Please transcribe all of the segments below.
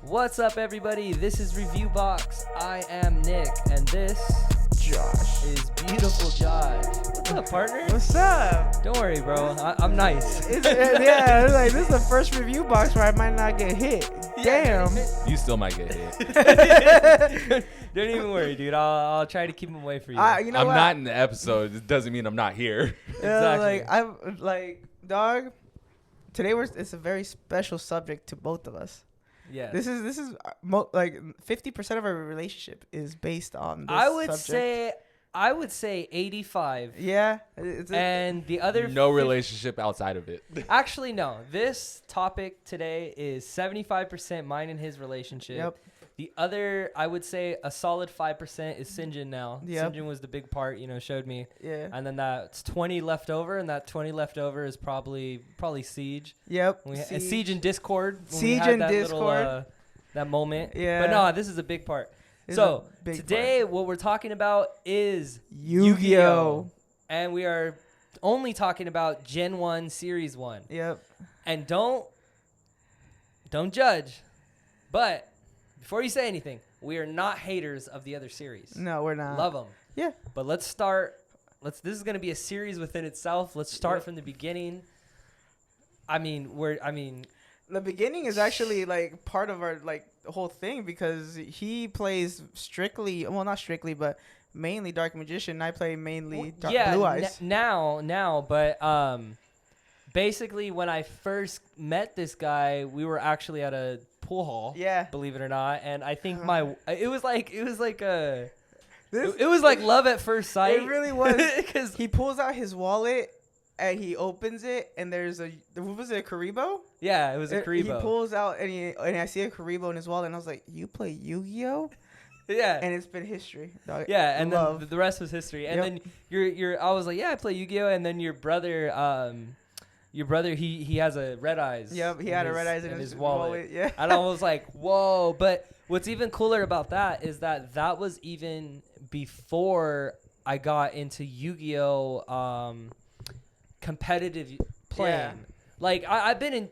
What's up, everybody? This is RevieBox. I am Nick, and this Josh is beautiful Josh. What's up, partner? What's up? Don't worry, bro. I'm nice. Yeah, it's like this is the first review box where I might not get hit. Damn. You still might get hit. Don't even worry, dude. I'll try to keep him away for you. You know I'm what? not in the episode. It doesn't mean I'm not here. Exactly. Dog. Today it's a very special subject to both of us. Yeah. This is like 50% of our relationship is based on this I would say 85. Yeah. And the other No relationship outside of it. Actually, no. This topic today is 75% mine and his relationship. Yep. The other, I would say, a solid 5% is Sinjin now. Yep. Sinjin was the big part, showed me. Yeah. And then that's 20 left over, and that 20 left over is probably Siege. Yep. And Siege and Discord. Siege and Discord. That moment. Yeah. But no, this is a big part. So today, what we're talking about is Yu-Gi-Oh! And we are only talking about Gen 1, Series 1. Yep. And don't judge, but before you say anything, we are not haters of the other series. No, we're not. Love them. Yeah. But let's start. This is going to be a series within itself. Let's start from the beginning. The beginning is actually like part of our like whole thing because he plays not strictly, but mainly Dark Magician. And I play mainly Blue Eyes. But basically when I first met this guy, we were actually at a pool hall. Yeah. Believe it or not, and I think it was like love at first sight. It really was. Because he pulls out his wallet and he opens it, and there's a Karibo? Yeah, it was a Karibo. He pulls out and I see a Karibo in his wallet, and I was like, "You play Yu-Gi-Oh?" Yeah. And it's been history. Dog. Yeah, and then the rest was history. And Yep. then I was like, yeah, I play Yu-Gi-Oh, and then your brother he has a Red Eyes. Yep, he had a Red Eyes in his wallet. Yeah. And I was like, whoa. But what's even cooler about that is that was even before I got into Yu-Gi-Oh competitive playing. Yeah. Like I've been in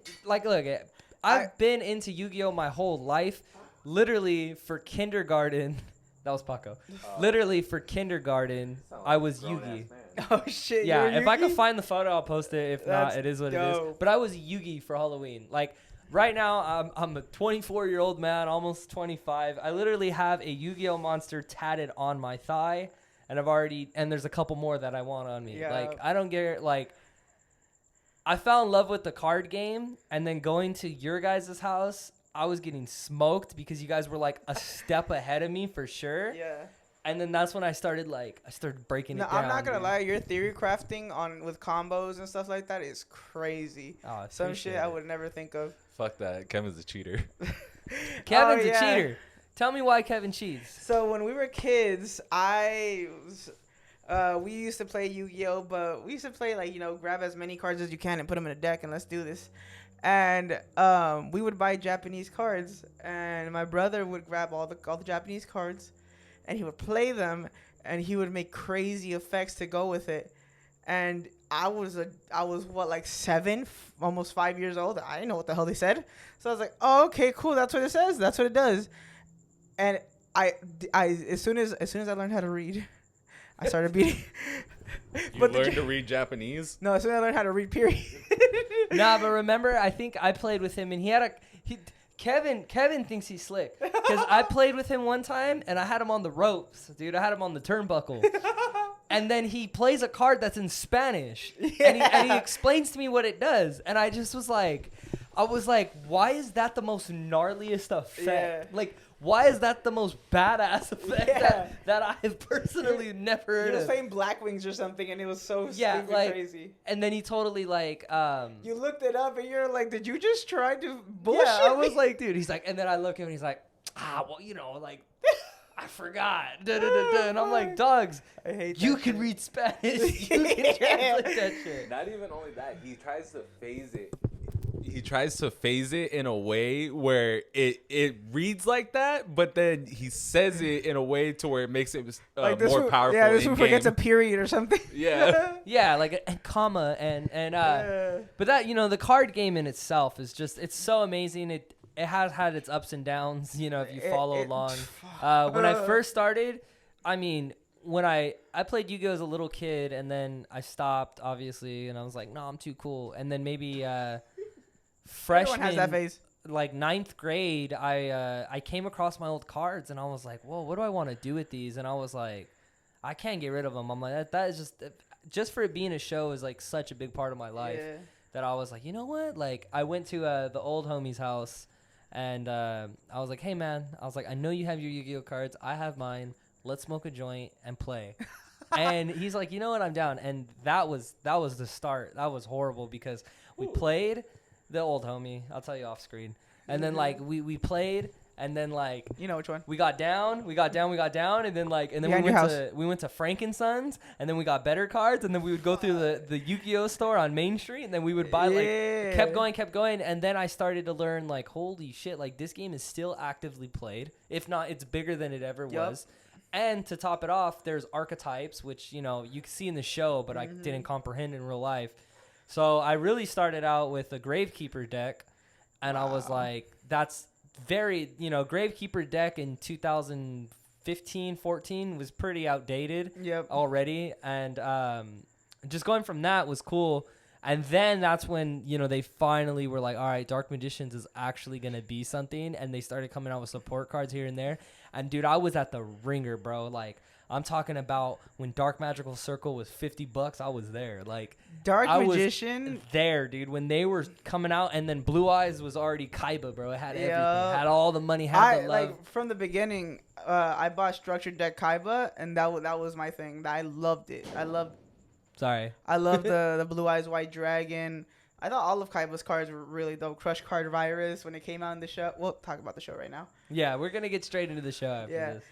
I've been into Yu-Gi-Oh my whole life. Literally for kindergarten, that was Paco. Literally for kindergarten, I was Yugi. Oh shit! Yeah, you were if I can Yugi? find the photo, I'll post it. If That's not, it is what it dope. is. But I was Yugi for Halloween. Like right now, I'm a 24-year-old man, almost 25. I literally have a Yu-Gi-Oh monster tatted on my thigh, and there's a couple more that I want on me. Yeah. Like I don't get like. I fell in love with the card game, and then going to your guys' house, I was getting smoked because you guys were like a step ahead of me for sure. Yeah. And then that's when I started breaking it down. I'm not gonna dude. lie. Your theory crafting with combos and stuff like that is crazy. Oh, I Some appreciate shit I it. would never think of. Fuck that. Kevin's a cheater. Kevin's Oh, a yeah. cheater. Tell me why Kevin cheats. So when we were kids, we used to play Yu-Gi-Oh, but we used to play grab as many cards as you can and put them in a deck and let's do this. And we would buy Japanese cards, and my brother would grab all the Japanese cards, and he would play them, and he would make crazy effects to go with it. And I was 7, almost 5 years old. I didn't know what the hell they said, so I was like, "Oh, okay, cool. That's what it says. That's what it does." And I as soon as I learned how to read, I started beating. You learned to read Japanese? No, as soon as I learned how to read, period. Nah, but remember, I think I played with him, and Kevin thinks he's slick because I played with him one time, and I had him on the ropes, dude. I had him on the turnbuckle, and then he plays a card that's in Spanish, and he explains to me what it does, and I was like, why is that the most gnarliest effect? Yeah. Like, why is that the most badass effect Yeah. that I have personally never heard He was of? playing Black Wings or something, and it was so stupid crazy. And then he totally You looked it up, and you're like, "Did you just try to bullshit?" Yeah, I was me? like, dude. He's like, and then I look at him, and he's like, I forgot. Da, da, da, da. And I'm like, dogs, I hate you that can shit. read Spanish. You can translate that shit. Not even only that, he tries to phase it. He tries to phase it in a way where it reads like that, but then he says it in a way to where it makes it more powerful. Yeah, this in one forgets a game. period or something. Yeah. Yeah, like a comma and but that the card game in itself is just it's so amazing. it has had its ups and downs, you know, if you follow along. fuck. When I first started, I mean, when I played Yu-Gi-Oh as a little kid, and then I stopped, obviously, and I was like, no, I'm too cool. And then maybe Everyone has that freshman, phase. like 9th grade, I came across my old cards, and I was like, whoa, what do I want to do with these? And I was like, I can't get rid of them. I'm like, that is just for it being a show is like such a big part of my life that I was like, you know what? Like, I went to the old homie's house, and I was like, hey, man, I was like, I know you have your Yu-Gi-Oh cards. I have mine. Let's smoke a joint and play. And he's like, you know what? I'm down. And that was the start. That was horrible because we played the old homie. I'll tell you off screen. And then like we played, and then like You know which one? we got down, and then like and then we went to Frankensons, and then we got better cards, and then we would go through the Yu-Gi-Oh store on Main Street, and then we would buy like kept going, and then I started to learn like, holy shit, like this game is still actively played. If not, it's bigger than it ever was. And to top it off, there's archetypes, which, you know, you can see in the show, but I didn't comprehend in real life. So I really started out with a Gravekeeper deck, and I was like, that's very, you know, Gravekeeper deck in 2015, 14 was pretty outdated already. And just going from that was cool. And then that's when, you know, they finally were like, all right, Dark Magicians is actually going to be something. And they started coming out with support cards here and there. And, dude, I was at the ringer, bro. Like, I'm talking about when Dark Magical Circle was $50. I was there. Like, Dark I Magician. was there, dude, when they were coming out. And then Blue Eyes was already Kaiba, bro. It had everything. Had all the money, had the love. Like, from the beginning, I bought Structured Deck Kaiba, and that was my thing. I loved it. I loved the Blue Eyes White Dragon. I thought all of Kaiba's cards were really dope. Crush Card Virus when it came out in the show. We'll talk about the show right now. Yeah, we're gonna get straight into the show after this.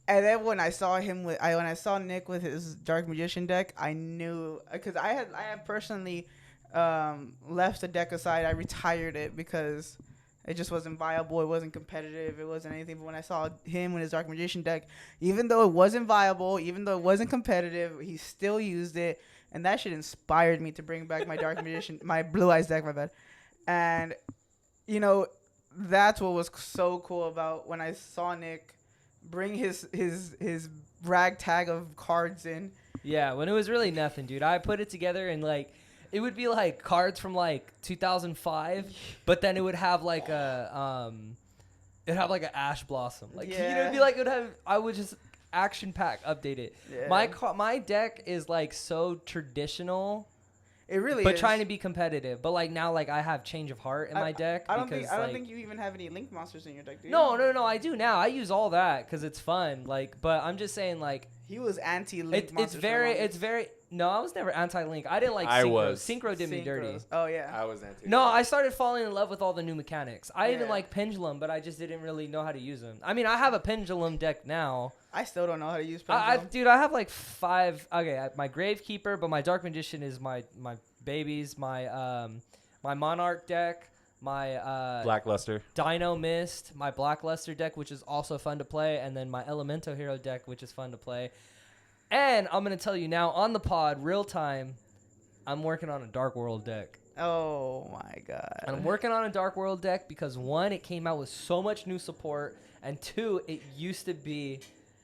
And then when I saw Nick with his Dark Magician deck, I knew, because I had personally left the deck aside. I retired it because it just wasn't viable. It wasn't competitive. It wasn't anything. But when I saw him with his Dark Magician deck, even though it wasn't viable, even though it wasn't competitive, he still used it. And that shit inspired me to bring back my Dark Magician, my Blue Eyes deck, my bad. And, you know, that's what was so cool about when I saw Nick bring his ragtag of cards in. Yeah, when it was really nothing, dude. I put it together and, like, it would be like cards from like 2005, but then it would have like an Ash Blossom. Like, you know, it'd be like I would just action pack update it. Yeah. My deck is like so traditional. It really but is. Trying to be competitive. But like now, like I have Change of Heart in my deck. I don't think you even have any Link monsters in your deck, do you? No, I do now. I use all that because it's fun. Like, but I'm just saying, like, he was anti-Link monsters. It's very. No, I was never anti-Link. I didn't like Synchro. Synchro did me dirty. Oh, yeah. I was anti-Link. No, I started falling in love with all the new mechanics. I even like Pendulum, but I just didn't really know how to use them. I mean, I have a Pendulum deck now. I still don't know how to use Pendulum. Dude, I have like 5. Okay, my Gravekeeper, but my Dark Magician is my babies. My Monarch deck. My Blackluster. Dino Mist. My Blackluster deck, which is also fun to play. And then my Elemento Hero deck, which is fun to play. And I'm going to tell you now on the pod, real time, I'm working on a Dark World deck. Oh, my God. And I'm working on a Dark World deck because, 1, it came out with so much new support. And 2, it used to be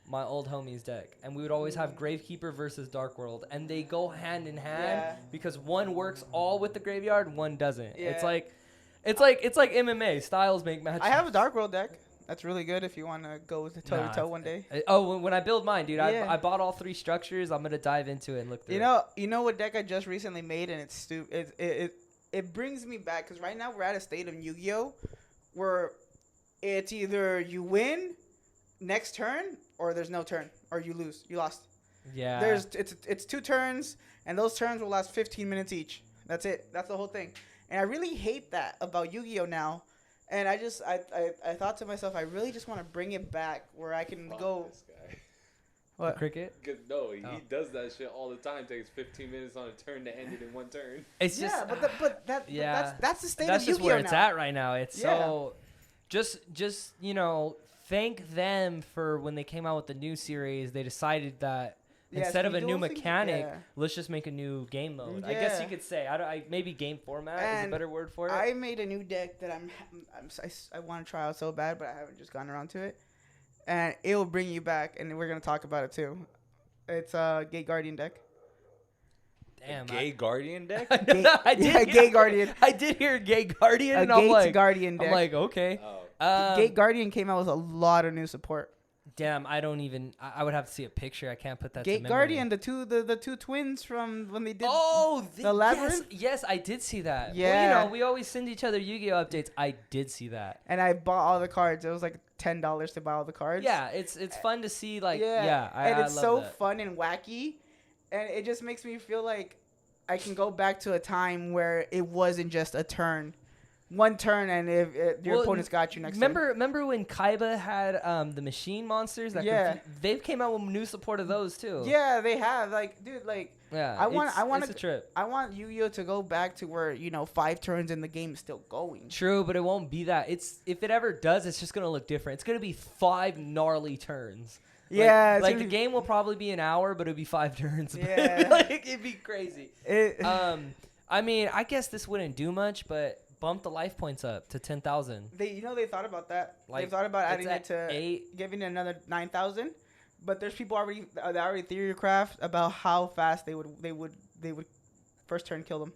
my old homie's deck. And we would always have Gravekeeper versus Dark World. And they go hand in hand because one works all with the graveyard, one doesn't. Yeah. It's like MMA. Styles make matches. I have a Dark World deck. That's really good if you want to go toe-to-toe one day. When I build mine, dude, I bought all 3 structures. I'm going to dive into it and look through it. You know what deck I just recently made, and it's stupid. It brings me back, because right now we're at a state of Yu-Gi-Oh! Where it's either you win next turn, or there's no turn, or you lose. You lost. Yeah. It's 2 turns, and those turns will last 15 minutes each. That's it. That's the whole thing. And I really hate that about Yu-Gi-Oh! Now. And I thought to myself, I really just want to bring it back where I can go. This guy. What? The cricket? No, he does that shit all the time. Takes 15 minutes on a turn to end it in 1 turn. It's just that's the state that's of Yu-Gi-Oh! That's just where it's now. at right now. It's so just thank them for when they came out with the new series. They decided that Yeah, Instead of a speed new duels thing? mechanic, Yeah. let's just make a new game mode. I guess you Yeah. could say. Maybe game format is a And better word for it. I made a new deck that I want to try out so bad, but I haven't just gotten around to it. And it will bring you back, and we're gonna talk about it too. It's a Gate Guardian deck. Damn. Gay Guardian deck? Gate Guardian. I did hear Gay Guardian, A and I'm Gates like, Guardian deck. I'm like, okay. Oh. Gate Guardian came out with a lot of new support. Damn, I don't even. I would have to see a picture. I can't put that. Gate to Guardian, the two twins from when they did. The Labyrinth? Yes, I did see that. Yeah. Well, we always send each other Yu-Gi-Oh updates. I did see that. And I bought all the cards. It was like $10 to buy all the cards. Yeah, it's fun to see. Like, and I it's love so that. fun and wacky, and it just makes me feel like I can go back to a time where it wasn't just a turn. One turn, and if your opponent's got you next. Remember when Kaiba had the machine monsters? They've came out with new support of those too. Yeah, they have. Like, dude, like. Yeah, it's a trip. I want Yu-Gi-Oh to go back to where 5 turns and the game is still going. True, but it won't be that. If it ever does, it's just gonna look different. It's gonna be 5 gnarly turns. Yeah, like the game will probably be an hour, but it'll be 5 turns. Yeah, like it'd be crazy. I mean, I guess this wouldn't do much, but bump the life points up to 10,000. They thought about that. Like, they thought about adding it it's at to 8. giving it another 9,000. But there's people that already theorycraft about how fast they would first turn kill them,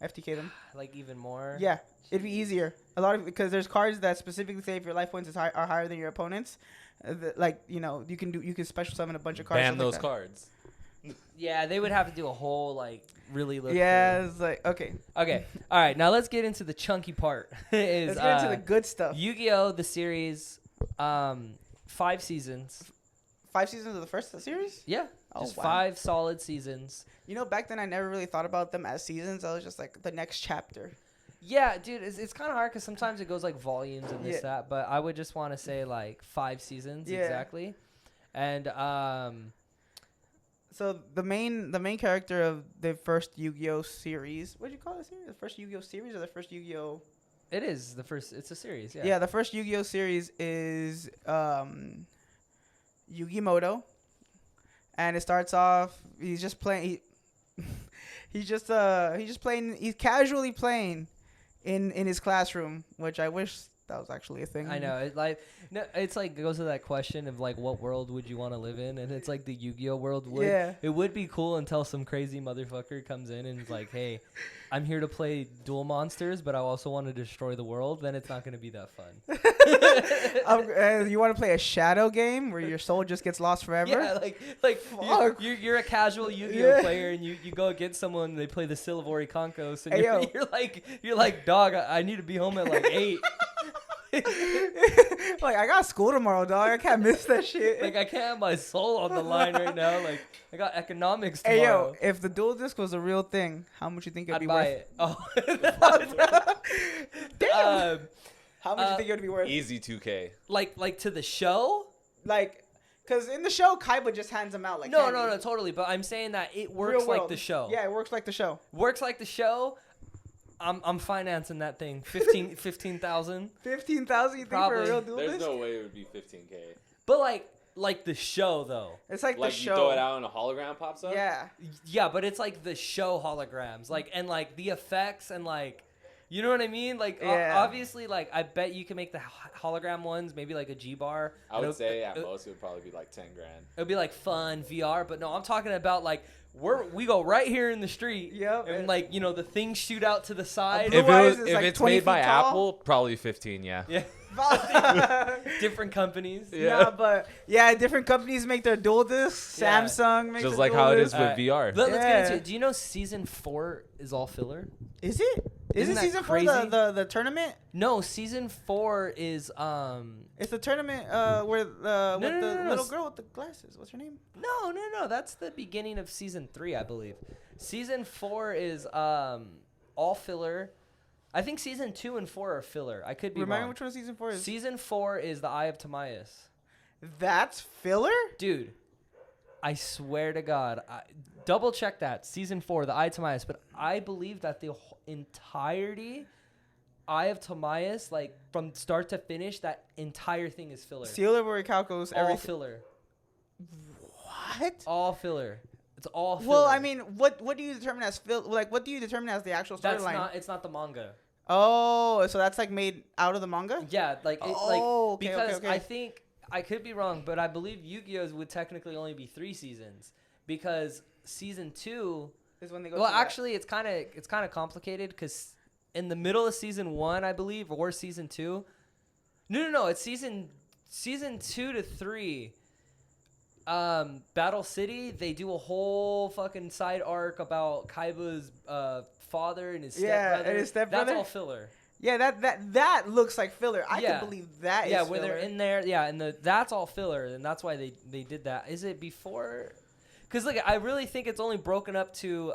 FTK them. Like even more. Yeah, it'd be easier. Because there's cards that specifically say if your life points are higher than your opponent's, you can special summon a bunch of cards. Ban those cards. Yeah, they would have to do a whole really look. Yeah, it's like okay. Okay, all right. Now let's get into the chunky part. Let's get into the good stuff. Yu-Gi-Oh! The series, 5 seasons. 5 seasons of the first series? Yeah, just 5 solid seasons. Back then I never really thought about them as seasons. I was just like the next chapter. Yeah, dude, it's kind of hard because sometimes it goes like volumes and this that. But I would just want to say like 5 seasons exactly, and So the main character of the first Yu-Gi-Oh series. What do you call it? The first Yu-Gi-Oh series or the first Yu-Gi-Oh? It is the first. It's a series. Yeah. Yeah, the first Yu-Gi-Oh series is Yugimoto, and it starts off. He's just playing. He's just playing. He's casually playing in his classroom, which I wish that was actually a thing. I know. It's like goes to that question of like, what world would you want to live in? And it's like the Yu-Gi-Oh world would. Yeah. It would be cool until some crazy motherfucker comes in and is like, hey, I'm here to play duel monsters, but I also want to destroy the world. Then it's not going to be that fun. You want to play a shadow game where your soul just gets lost forever? Yeah, you're a casual Yu-Gi-Oh player and you go against someone and they play the Silivori Konkos and you're like, dog, I need to be home at like 8. Like, I got school tomorrow, dog. I can't miss that shit. Like, I can't have my soul on the line right now. Like, I got economics tomorrow. Hey, yo, if the dual disc was a real thing, how much you think it'd be worth? I'd buy it. Oh. Damn. How much you think it would be worth? Easy 2K. Like to the show? Like, because in the show, Kaiba just hands them out like No, candy. totally. But I'm saying that it works like the show. Yeah, it works like the show. Works like the show. I'm financing that thing. 15,000. 15,000 you think Probably. for a real dual There's disc? no way it would be 15K. But like the show though. It's like the Like show. you throw it out and a hologram pops up? Yeah. Yeah, but it's like the show holograms. Like and like the effects and like you know what I mean? Like obviously like I bet you can make the hologram ones maybe like a G-bar. I would say at most it would probably be like 10 grand. It would be like fun VR, but no, I'm talking about like we go right here in the street. Yep. And like, you know, the things shoot out to the side. Blue Eyes is If like it's 20 made by feet tall. Apple, probably 15, yeah. Yeah. Different companies. Yeah. Nah, but yeah, different companies make their dual discs. Yeah. Samsung makes Just a like dual how it disc. is with VR. Let's get Yeah. into it. Do you know season 4 is all filler? Is it? Is Isn't it that season 4 crazy? the tournament? No, season 4 is It's the tournament where with the little girl with the glasses. What's her name? No, that's the beginning of season 3, I believe. Season 4 is all filler. I think season 2 and 4 are filler. I could be Remind me wrong. which one season 4 is. Season 4 is the Eye of Timaeus. That's filler? Dude, I swear to God, double check that. Season 4, the Eye of Timaeus. But I believe that the entirety Eye of Timaeus, like from start to finish, that entire thing is filler. Seal over calculus, all everything. filler. What? All filler. It's all filler. Well, I mean, what do you determine as what do you determine as the actual storyline? It's not the manga. Oh, so that's like made out of the manga? Yeah, Okay, because okay. I think I could be wrong, but I believe Yu-Gi-Oh's would technically only be 3 seasons because season 2 Is when they go. Well, to actually, it's kind of complicated because in the middle of season 1, I believe, or season 2. No, it's season 2 to 3. Battle City, they do a whole fucking side arc about Kaiba's father and his stepbrother. and his stepbrother. That's all filler. Yeah, that looks like filler. I can believe that. Yeah, is where filler. they're in there. Yeah, and that's all filler, and that's why they did that. Is it before? Because look, I really think it's only broken up to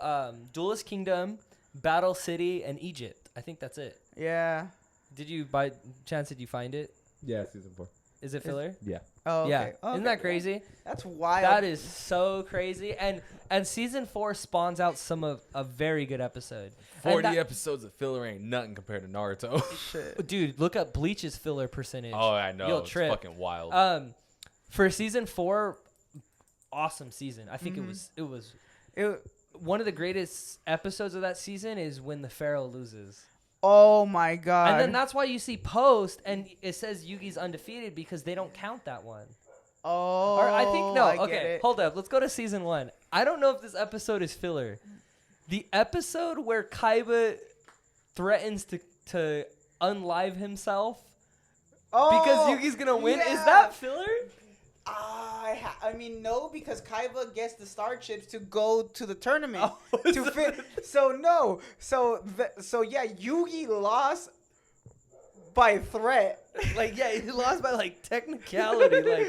Duelist Kingdom, Battle City, and Egypt. I think that's it. Yeah. Did you by chance find it? Yeah, season 4. Is it filler? Yeah. Oh, okay. Yeah. Okay. Isn't that crazy? That's wild. That is so crazy. And season 4 spawns out some of a very good episode. 40 episodes of filler ain't nothing compared to Naruto. Shit. Dude, look up Bleach's filler percentage. Oh, I know. You'll It's trip. fucking wild. For season 4, awesome season. I think Mm-hmm. it was one of the greatest episodes of that season is when the Pharaoh loses. Oh my god. And then that's why you see post and it says Yugi's undefeated because they don't count that one. Oh. Or I think no. I get Okay, it. hold up. Let's go to season 1. I don't know if this episode is filler. The episode where Kaiba threatens to unlive himself because Yugi's gonna win. yeah. Is that filler? I mean, no, because Kaiba gets the star chips to go to the tournament. Oh, to fit. So no. So yeah, Yugi lost by threat. Like yeah, he lost by like technicality.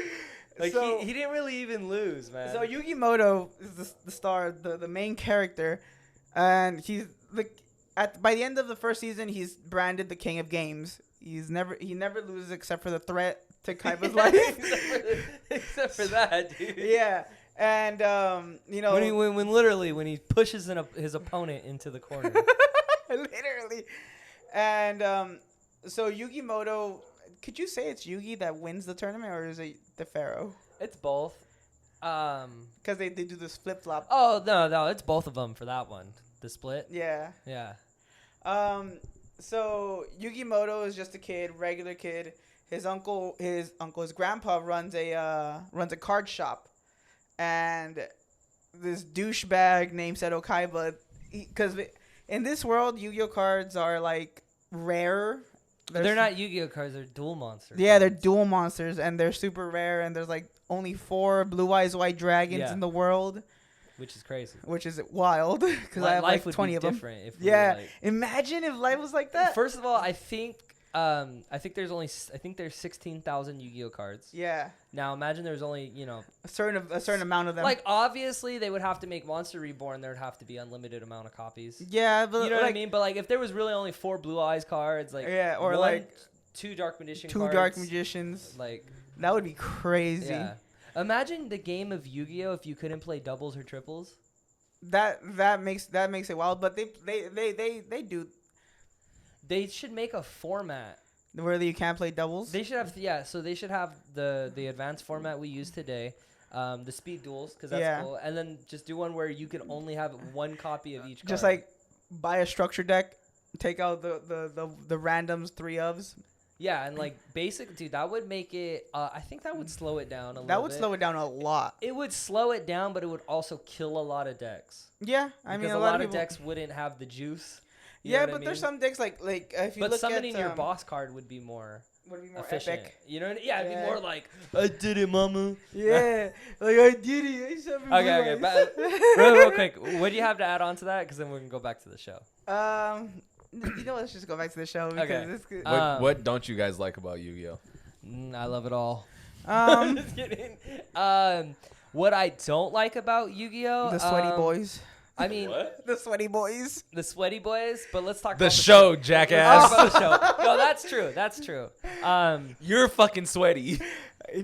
Like So- he didn't really even lose, man. So Yugimoto is the star, the main character, and he's by the end of the first season, he's branded the king of games. He never loses except for the threat to Kaiba's life. except for that, dude. Yeah, and you know, when he pushes his opponent into the corner. literally, and so Yugimoto, could you say it's Yugi that wins the tournament, or is it the Pharaoh? It's both. Because they do this flip flop. Oh no, it's both of them for that one. The split. Yeah. Yeah. So Yugimoto is just a kid, regular kid. His grandpa runs a card shop, and this douchebag named Seto Kaiba, because in this world, Yu-Gi-Oh cards are like rare. They're not Yu-Gi-Oh cards. They're dual monsters. Yeah, they're dual monsters, and they're super rare. And there's like only 4 Blue Eyes White Dragons in the world, which is crazy. which is wild because I have like 20 of them. If Yeah, we were, imagine if life was like that. First of all, I think there's 16,000 Yu-Gi-Oh cards. Yeah, Now imagine there's only a certain amount of them. like obviously they would have to make Monster Reborn. There would have to be unlimited amount of copies. yeah, but You know what I like, mean? But like if there was really only 4 Blue Eyes cards, like yeah, or 1, like 2 Dark Magician 2 cards, Dark Magicians. like That would be crazy. yeah. Imagine the game of Yu-Gi-Oh if you couldn't play doubles or triples. That makes it wild. But they do They should make a format. where you can't play doubles. They should have so they should have the advanced format we use today, the speed duels because that's cool, and then just do one where you can only have 1 copy of each card. Just like buy a structure deck, take out the randoms 3 ofs. Yeah, and like basic, dude, that would make it. I think that would slow it down a little. That would bit. slow it down a lot. It would slow it down, but it would also kill a lot of decks. Yeah, I mean because a lot lot of people, decks wouldn't have the juice. You know Yeah, what I but there's mean? some decks like if you But look summoning at your boss card would be more would be more efficient. epic. You know? What I mean? Yeah, it'd Yeah. be more like I did it, mama. Yeah, like I did it. I summoned Okay. Blue Eyes. Real quick, what do you have to add on to that? Because then we can go back to the show. You know, let's just go back to the show because Okay. it's good. What don't you guys like about Yu-Gi-Oh? I love it all. Um, Just kidding. What I don't like about Yu-Gi-Oh, the sweaty boys. I mean, What? The sweaty boys. the sweaty boys. But let's talk The about show, Let's jackass. talk about the show. No, that's true. That's true. You're fucking sweaty.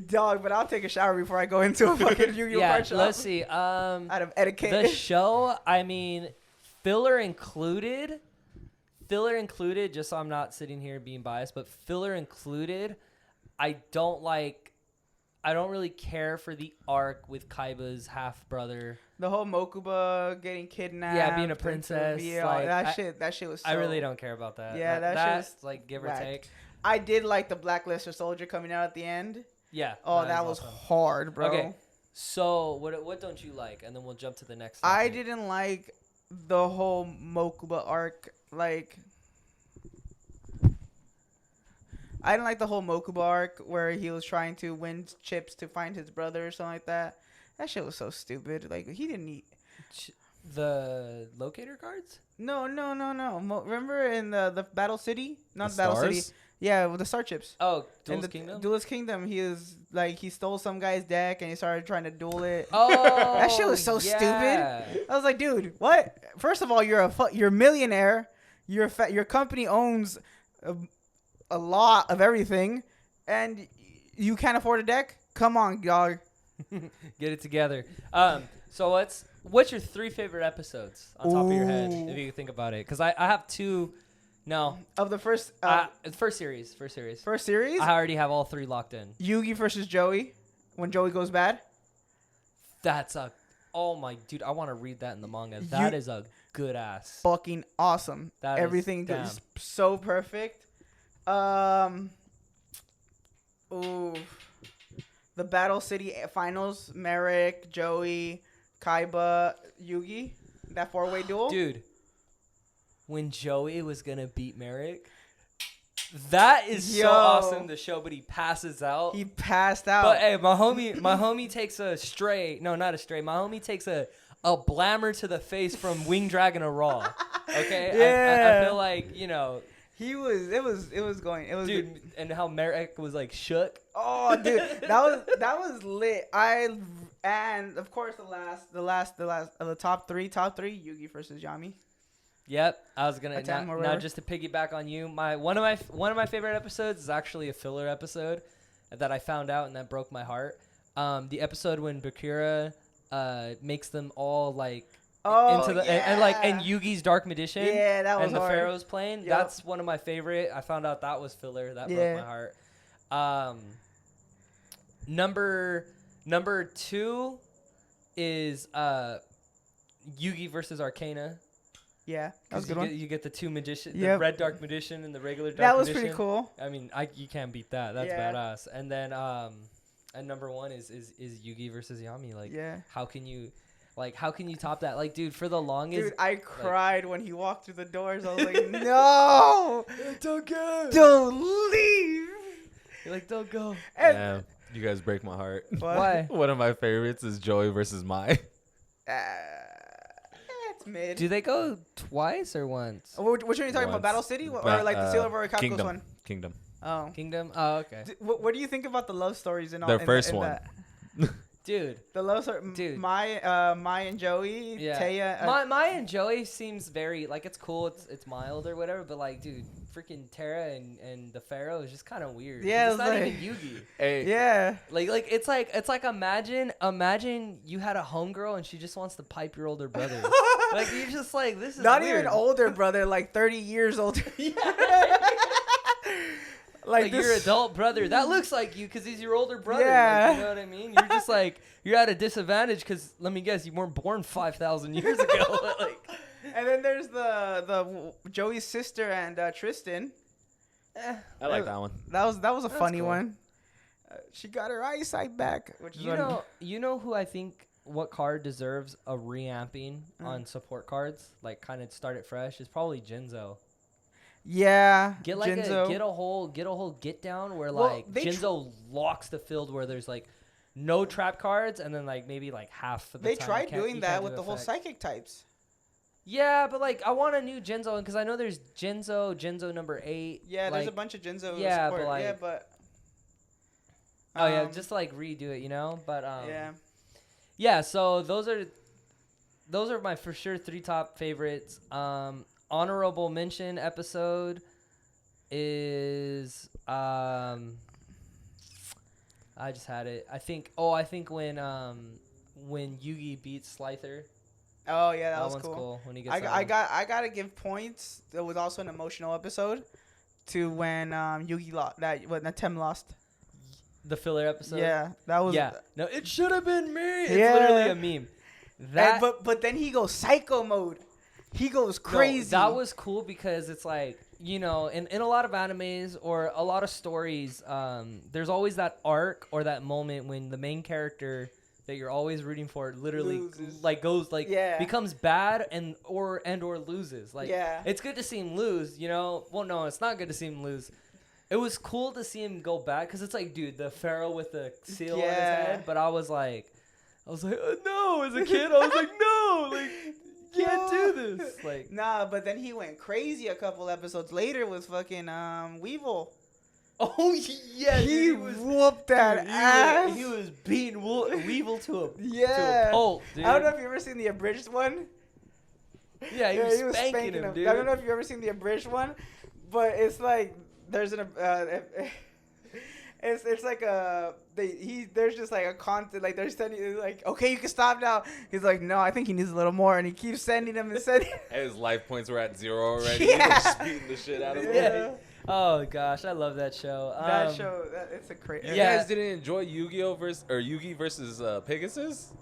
Dog, but I'll take a shower before I go into a fucking Yu-Gi-Oh Yeah. card shop. Let's see. Out of etiquette. The show. I mean, filler included. Just so I'm not sitting here being biased, but filler included. I don't like I don't really care for the arc with Kaiba's half brother. The whole Mokuba getting kidnapped. Yeah, being a princess. Like, that shit was. So, I really don't care about that. Yeah, that's like give or whack. take. I did like the Blacklister soldier coming out at the end. Yeah. Oh, that was awesome. hard, bro. Okay. So what don't you like? And then we'll jump to the next topic. I didn't like the whole Mokuba arc. Like, I didn't like the whole Mokuba arc where he was trying to win chips to find his brother or something like that. That shit was so stupid. Like, he didn't need the locator cards. No. Remember in the Battle City? Not The Battle stars? City. Yeah, with the Star Chips. Oh, In Duel's the Kingdom. Duel's Kingdom, he was like, he stole some guy's deck and he started trying to duel it. Oh, That shit was so stupid. I was like, dude, what? First of all, you're a millionaire. Your company owns a lot of everything, and you can't afford a deck. Come on, dog. Get it together. So what's your 3 favorite episodes on top of your head, Ooh. if you can think about it? Because I have 2. No, Of the first first series. first series, I already have all 3 locked in. Yugi versus Joey, when Joey goes bad. Oh my dude, I want to read that in the manga. That is a good ass. Fucking awesome. That is Everything damn. is so perfect. Ooh. The Battle City finals, Merrick, Joey, Kaiba, Yugi. That 4-way duel. Dude, when Joey was gonna beat Merrick, that is so awesome to show, but he passes out. He passed out. But hey, my homie takes a stray. No, not a stray. My homie takes a blammer to the face from Wing Dragon of Raw. Okay, Yeah. I feel like it was going. It was dude, good. and how Merrick was like shook. Oh, dude, that was lit. And of course the top three, Yugi versus Yami. Yep, I was gonna Attack now Morera. just to piggyback on you. One of my favorite episodes is actually a filler episode that I found out and that broke my heart. The episode when Bakura makes them all like into the and Yugi's Dark Magician. Yeah, that was and the hard. Pharaoh's playing. Yep. That's one of my favorite. I found out that was filler. That broke my heart. Number 2 is Yugi versus Arcana. Yeah, that was a 'Cause good one. You get the 2 magician, Yep. the red Dark Magician and the regular Dark That was Magician. pretty cool. I mean, you can't beat that. That's Yeah. badass. And then and number 1 is Yugi versus Yami. Like, Yeah. how can you top that? Like, dude, for the longest, Dude, I cried when he walked through the doors. I was like, no, don't go. don't leave. You're like, don't go. And, Yeah, you guys break my heart. Why? One of my favorites is Joey versus Mai. It's mid. Do they go twice or once? Which one are you talking about? Once. Battle City or like the Silver Capcos Kingdom. one? Kingdom. Oh. Kingdom? Oh, okay. What do you think about the love stories and all? Their in first in one. that? Dude. The love story. Dude. Mai and Joey. Yeah. Taya. Maya and Joey seems very, like, it's cool. It's mild or whatever. But, like, dude, freaking Terra and the Pharaoh is just kind of weird. Yeah, It's not like- even Yugi. Hey, Yeah. Like it's like imagine you had a homegirl and she just wants to pipe your older brother. Like, you're just like, this is Not weird. even older brother, like 30 years older. Like this- your adult brother. That looks like you because he's your older brother. Yeah. Like, you know what I mean? You're just like, you're at a disadvantage because, let me guess, you weren't born 5,000 years ago. Like, And then there's the Joey's sister and Tristan. I like that one. That was a funny cool. one. She got her eyesight back, which is you know who I think what card deserves a reamping on support cards? Like, kind of start it fresh. Is probably Jinzo. yeah. Get like Jinzo. get a whole get down where Well, like they Jinzo locks the field where there's like no trap cards and then like maybe like half of the They time tried you can't- doing you that can't with do the whole effect. psychic types. Yeah, but like I want a new Jinzo because I know there's Jinzo number 8. Yeah, there's a like, bunch of Jinzo yeah, support. but like- yeah, but Oh yeah, um, just to, like redo it, you know. But yeah. yeah. So those are my for sure 3 top favorites. Honorable mention episode is I just had it. I think when Yugi beats Slyther. Oh yeah, that was one's cool. when he gets I gotta give points. There was also an emotional episode to when Yugi lost when Tem lost. The filler episode. Yeah, that was. Yeah. No, it should have been me. It's Yeah. literally a meme. That. But then he goes psycho mode. He goes crazy. No, that was cool because it's like, you know, in a lot of animes or a lot of stories, there's always that arc or that moment when the main character that you're always rooting for literally Loses. like goes like Yeah. becomes bad and or loses. Like Yeah. it's good to see him lose, you know. Well, no, it's not good to see him lose. It was cool to see him go back because it's like, dude, the pharaoh with the seal on his head. But I was like, no, as a kid, I was like, no, like. Can't do this. Like Nah, but then he went crazy a couple episodes later with fucking Weevil. oh yeah, He was whooped that dude, ass. He was beating Weevil to a Yeah. pulp, dude. I don't know if you've ever seen the abridged one. Yeah, he was spanking him, dude. I don't know if you've ever seen the abridged one, but it's like there's an it's like there's just like a constant, like they're sending like, okay, you can stop now. He's like, no, I think he needs a little more, and he keeps sending him and sending. And his life points were at 0 already. Yeah. He was just beating the shit out of him. Yeah. Oh gosh, I love that show. That show, it's a crazy. You Yeah. guys didn't enjoy Yu-Gi-Oh versus Yugi versus Pegasus?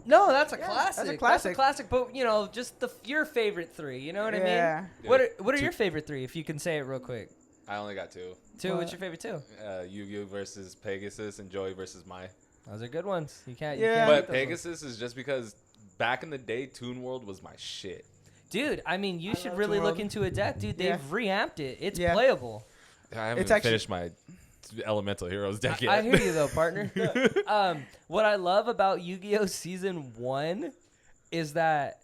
No, that's a Yeah, classic. that's a classic. But you know, just your favorite three. You know what I Yeah. mean? What are your favorite three? If you can say it real quick. I only got 2. Two. What's your favorite two? Yu-Gi-Oh versus Pegasus and Joey versus Mai. Those are good ones. You can't. Yeah. You can't beat But those ones. Pegasus is just because back in the day, Toon World was my shit. Dude, I mean, you should love really Toon look World. into a deck, dude. They've Yeah. reamped it. It's Yeah. playable. I haven't It's actually- finished my Elemental Heroes deck yet. I hear you though, partner. What I love about Yu-Gi-Oh! Season 1 is that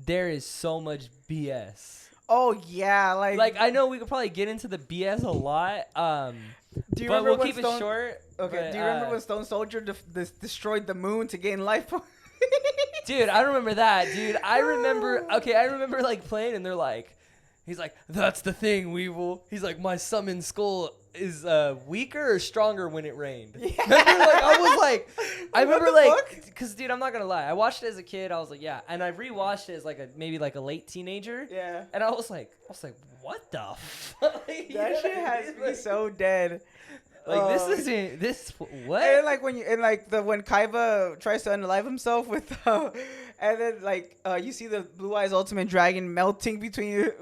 there is so much BS. Oh yeah, Like I know we could probably get into the BS a lot, do you but remember we'll when keep Stone, it short. Okay, but, do you remember when Stone Soldier destroyed the moon to gain life points? Dude, I remember that, dude. I remember like playing and they're like, he's like, that's the thing, Weevil. He's like, my summon skull is weaker or stronger when it rained. Yeah. I remember What the like, fuck? because dude, I'm not gonna lie. I watched it as a kid. I was like, yeah, and I rewatched it as like maybe a late teenager. Yeah. And I was like, what the fuck? You know That shit what I has mean? me so dead. Like this isn't this what? And like when when Kaiba tries to unalive himself with, and then like you see the Blue Eyes Ultimate Dragon melting between you,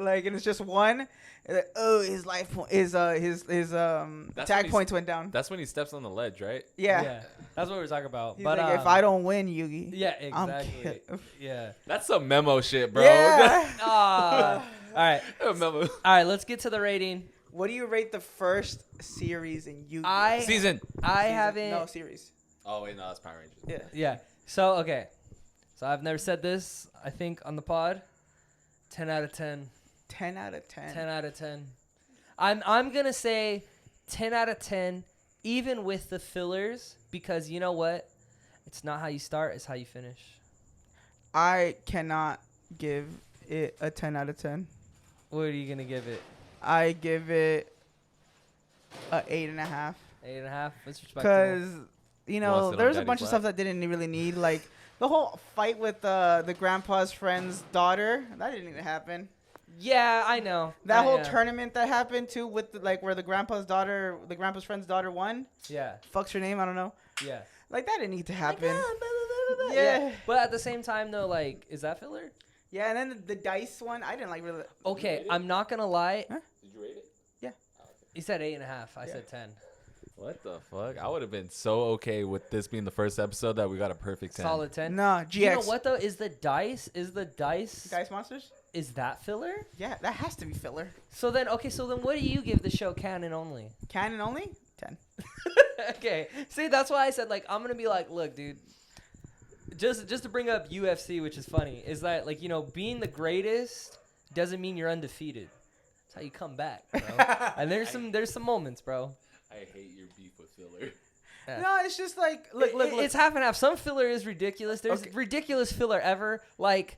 like, and it's just one. And like, oh, his life point, his attack points went down. That's when he steps on the ledge, right? Yeah. That's what we were talking about. He's but like, if I don't win, Yugi. yeah, I'm exactly. Yeah. That's some memo shit, bro. Yeah. Ah. All right. A memo. All right, let's get to the rating. What do you rate the first series in Yu-Gi-Oh? Season. I Season? haven't. No, series. Oh, wait, no, that's Power Rangers. Yeah. Yeah. So okay. So I've never said this. I think on the pod. 10 out of 10. 10 out of 10. 10 out of 10. I'm gonna say 10 out of 10, even with the fillers, because you know what? It's not how you start; it's how you finish. I cannot give it a 10 out of 10. What are you gonna give it? I give it a 8.5. 8.5. That's respectable. Because, you Wanna know, sit on there's a Daddy's bunch of lap? stuff that didn't really need. Like, the whole fight with the grandpa's friend's daughter, that didn't even happen. Yeah, I know. That whole tournament that happened, too, with, where the grandpa's friend's daughter won. Yeah, Fuck's her name? I don't know. yeah. Like, that didn't need to happen. Yeah. Yeah. But at the same time, though, like, is that filler? Yeah, and then the dice one, I didn't like really. Okay, I'm not gonna lie. Huh? Did you rate it? He said 8.5. I said 10. What the fuck? I would have been so okay with this being the first episode that we got a perfect 10. Solid 10. No, GX. You know what though? Is the dice? Dice Monsters? Is that filler? Yeah, that has to be filler. So then, what do you give the show canon only? Canon only? 10. Okay. See, that's why I said, like, I'm gonna be like, look, dude. Just to bring up UFC, which is funny, is that, like, you know, being the greatest doesn't mean you're undefeated. That's how you come back, bro. And there's some moments, bro. I hate your beef with filler. Yeah. No, it's just like, look. It's half and half. Some filler is ridiculous. There's ridiculous filler ever. Like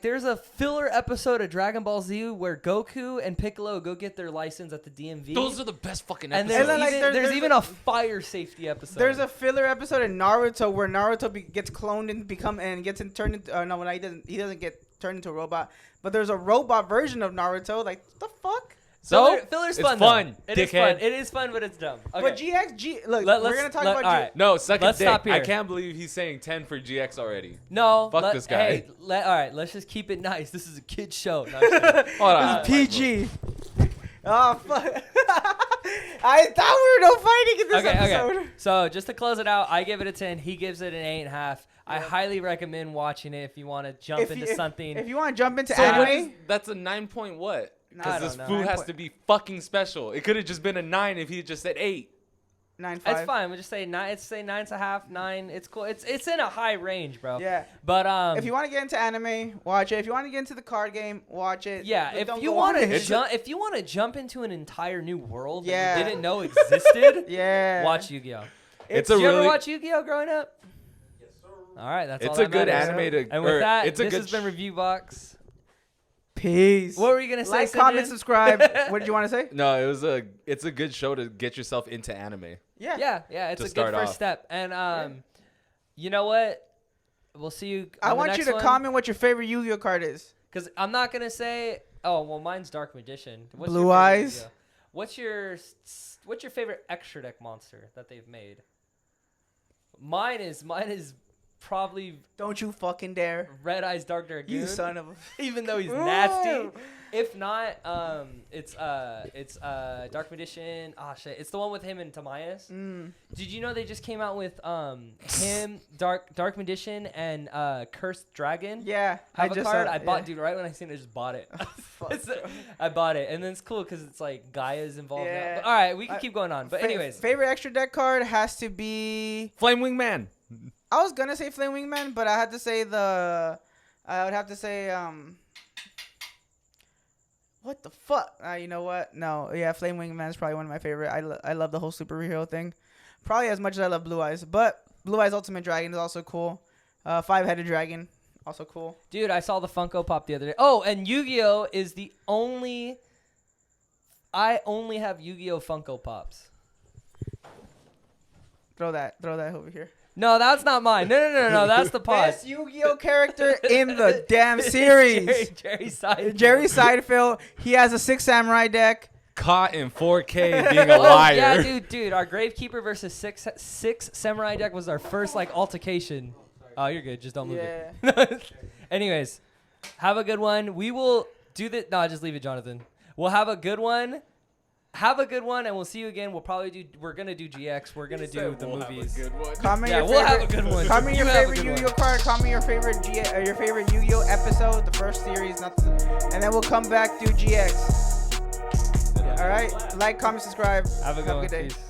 there's a filler episode of Dragon Ball Z where Goku and Piccolo go get their license at the DMV. Those are the best fucking and episodes. there's even a fire safety episode. There's a filler episode in Naruto where Naruto gets cloned and turned into. No, he doesn't get turned into a robot. But there's a robot version of Naruto. Like, what the fuck? So filler's it's fun. fun. It is dickhead. fun. It is fun, but it's dumb. Okay. But look, Let's- we're gonna talk let- about all right. No, suck a Let's dick. stop here. I can't believe he's saying 10 for GX already. No. Fuck this guy. Hey, all right. Let's just keep it nice. This is a kid show. No, I'm just kidding. Hold on. PG. Oh fuck! I thought we were no fighting in this episode. Okay. So just to close it out, I give it a 10. He gives it an 8.5. I highly recommend watching it if you want to jump into something. If you want to jump into So what anime, is, that's a 9 point what? I Because don't this know. food 9 has point- to be fucking special. It could have just been a 9 if he just said 8. 9.5. It's fine. We'll just say 9. It's say 9.5, 9. It's cool. It's in a high range, bro. Yeah. But If you want to get into anime, watch it. If you want to get into the card game, watch it. yeah, But if don't you go want on to it. if you want to jump into an entire new world Yeah. that you didn't know existed, Yeah. watch Yu-Gi-Oh. It's Did a you ever really watch Yu-Gi-Oh growing up? Yes, sir. All right, that's all it's a that good matters. anime to. And with or that, it's a this good has been ReviewBox. Peace. What were you gonna say? Like, comment, Sidney? subscribe. What did you want to say? No, it's a good show to get yourself into anime. Yeah, it's To a good start first off. step. And you know what? We'll see you. I want you to comment what your favorite Yu-Gi-Oh card is. Because I'm not gonna say. Oh well, mine's Dark Magician. What's Blue your favorite Eyes? Yu-Gi-Oh? What's your favorite extra deck monster that they've made? Mine is probably Don't you fucking dare. Red Eyes Dark Dragoon. You son of a... Even though he's nasty. If not, it's Dark Magician. Oh shit, it's the one with him and Tamias. Did you know they just came out with him, Dark Magician, and Cursed Dragon? Yeah. Have a card. saw- I bought, yeah. dude. Right when I seen it, I just bought it. Fuck, bro. I bought it, and then it's cool because it's like Gaia's involved. Now. Yeah. But, all right, we can keep going on. But Fa- anyways, favorite extra deck card has to be... Flame Wing Man. I was gonna say Flame Wingman, but I would have to say what the fuck? You know what? No, yeah, Flame Wingman is probably one of my favorite. I love the whole superhero thing, probably as much as I love Blue Eyes. But Blue Eyes Ultimate Dragon is also cool. 5-headed dragon, also cool. dude, I saw the Funko Pop the other day. Oh, and Yu-Gi-Oh is the only. I only have Yu-Gi-Oh Funko Pops. Throw that over here. No, that's not mine. No, that's the pod. Best Yu-Gi-Oh character in the damn series. Jerry Seinfeld. Jerry Seinfeld. He has a 6 samurai deck. Caught in 4K being a Oh, liar. yeah, dude. Our Gravekeeper versus six Samurai deck was our first like altercation. Oh, you're good. Just don't move it. Anyways, have a good one. We will do the. No, just leave it, Jonathan. We'll have a good one. Have a good one, and we'll see you again. We're gonna do GX. We're gonna do the movies. Comment Yeah, your we'll have favorite- a good one. Comment your You have a favorite good one. Yu-Gi-Oh card. Comment your favorite your favorite Yu-Gi-Oh episode, the first series, and then we'll come back do GX. All right, like, comment, subscribe. Have a good one. day. Peace.